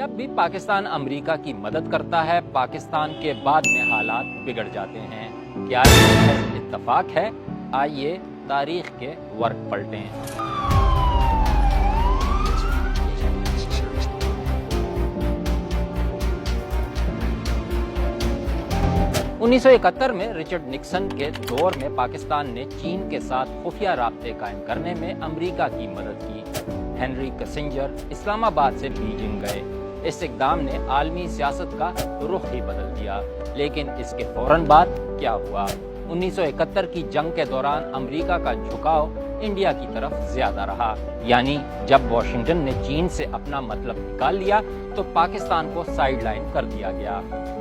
جب بھی پاکستان امریکہ کی مدد کرتا ہے، پاکستان کے بعد میں حالات بگڑ جاتے ہیں۔ کیا یہ محض اتفاق ہے؟ آئیے تاریخ کے ورق پلٹیں۔ 1971 میں رچرڈ نکسن کے دور میں پاکستان نے چین کے ساتھ خفیہ رابطے قائم کرنے میں امریکہ کی مدد کی۔ ہنری کسنجر اسلام آباد سے بیجنگ گئے۔ اس اقدام نے عالمی سیاست کا رخ ہی بدل دیا، لیکن اس کے فوراً بعد کیا ہوا؟ 1971 کی جنگ کے دوران امریکہ کا جھکاؤ انڈیا کی طرف زیادہ رہا، یعنی جب واشنگٹن نے چین سے اپنا مطلب نکال لیا تو پاکستان کو سائیڈ لائن کر دیا گیا۔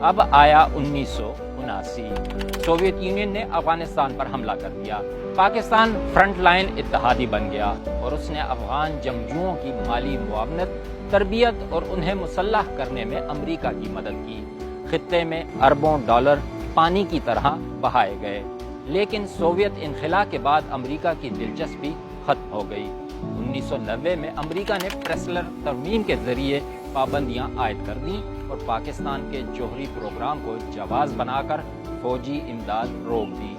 اب آیا 1979، سوویت یونین نے افغانستان پر حملہ کر دیا۔ پاکستان فرنٹ لائن اتحادی بن گیا اور اس نے افغان جنگجوؤں کی مالی معاونت، تربیت اور انہیں مسلح کرنے میں امریکہ کی مدد کی۔ خطے میں اربوں ڈالر پانی کی طرح بہائے گئے، لیکن سوویت انخلا کے بعد امریکہ کی دلچسپی ختم ہو گئی۔ 1990 میں امریکہ نے پریسلر ترمیم کے ذریعے پابندیاں عائد کر دیں اور پاکستان کے جوہری پروگرام کو جواز بنا کر فوجی امداد روک دی۔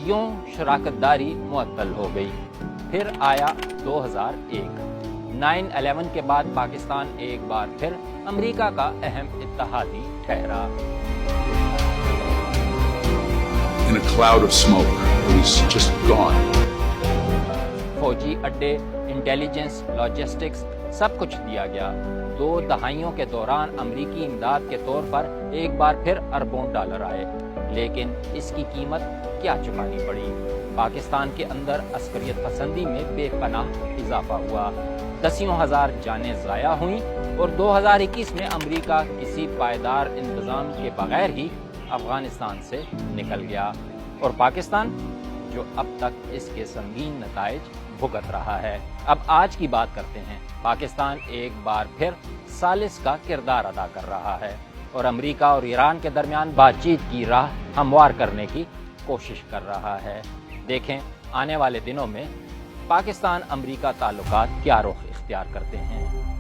یوں شراکت داری معطل ہو گئی۔ پھر آیا 2001۔ 9/11 کے بعد پاکستان ایک بار پھر امریکہ کا اہم اتحادی ٹھہرا۔ In a cloud of smoke, it was just gone. فوجی اڈے، انٹیلیجنس، لاجسٹکس سب کچھ دیا گیا۔ 2 دہائیوں کے دوران امریکی امداد کے طور پر ایک بار پھر اربوں ڈالر آئے، لیکن اس کی قیمت کیا چکانی پڑی؟ پاکستان کے اندر عسکریت پسندی میں بے پناہ اضافہ ہوا، دسیوں ہزار جانیں ضائع ہوئیں اور 2021 میں امریکہ کسی پائیدار انتظام کے بغیر ہی افغانستان سے نکل گیا، اور پاکستان جو اب تک اس کے سنگین نتائج بھگت رہا ہے۔ اب آج کی بات کرتے ہیں۔ پاکستان ایک بار پھر ثالث کا کردار ادا کر رہا ہے اور امریکہ اور ایران کے درمیان بات چیت کی راہ ہموار کرنے کی کوشش کر رہا ہے۔ دیکھیں آنے والے دنوں میں پاکستان امریکہ تعلقات کیا رخ اختیار کرتے ہیں۔